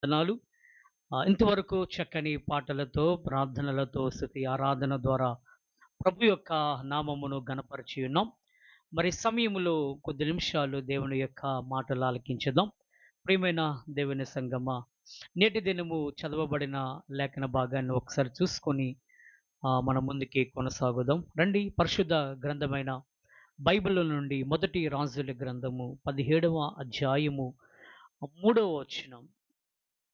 వందనాలు. ఇంతవరకు చక్కని పాటలతో, ప్రార్థనలతో, స్తుతి ఆరాధన ద్వారా ప్రభు యొక్క నామమును ఘనపరిచి ఉన్నాం. మరి సమయములో కొద్ది నిమిషాలు దేవుని యొక్క మాటలు ఆలకించుదాం. ప్రియమైన దేవుని సంగమా, నేటి దినము చదవబడిన లేఖన భాగాన్ని ఒకసారి చూసుకొని మనం ముందుకి కొనసాగుదాం. రండి, పరిశుద్ధ గ్రంథమైన బైబిల్ నుండి మొదటి రాజుల గ్రంథము 17వ అధ్యాయము 3వ వచనం.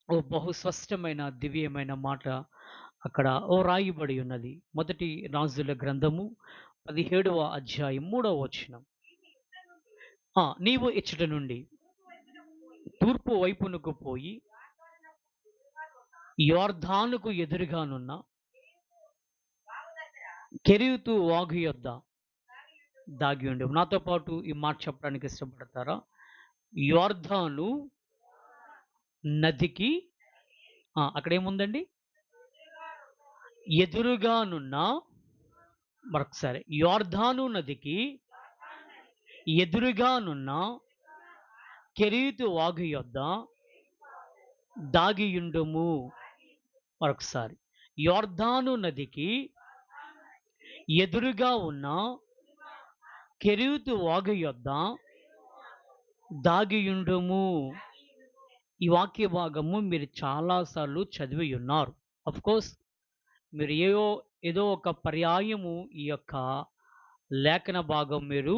ఓ బహు స్పష్టమైన దివ్యమైన మాట అక్కడ రాయబడి ఉన్నది. మొదటి రాజుల గ్రంథము 17వ అధ్యాయం 3వ వచనం. నీవు ఇచ్చట నుండి తూర్పు వైపునకు పోయి యొర్దానుకు ఎదురుగానున్న కెరీతు వాగు యొద్ద దాగి ఉండు. నాతో పాటు ఈ మాట చెప్పడానికి ఇష్టపడతారా? యొర్దాను నదికి అక్కడేముందండి? ఎదురుగానున్న, మరొకసారి, యొర్దాను నదికి ఎదురుగానున్న కెరీతు వాగు యొద్ద దాగియుండుము. మరొకసారి, యొర్దాను నదికి ఎదురుగా ఉన్న కెరీతు వాగు యొద్ద దాగియుండుము. ఈ వాక్య భాగము మీరు చాలా సార్లు చదివి ఉన్నారు. ఆఫ్ కోర్స్ మీరు ఏదో ఒక పర్యాయము ఈ యొక్క లేఖన భాగం మీరు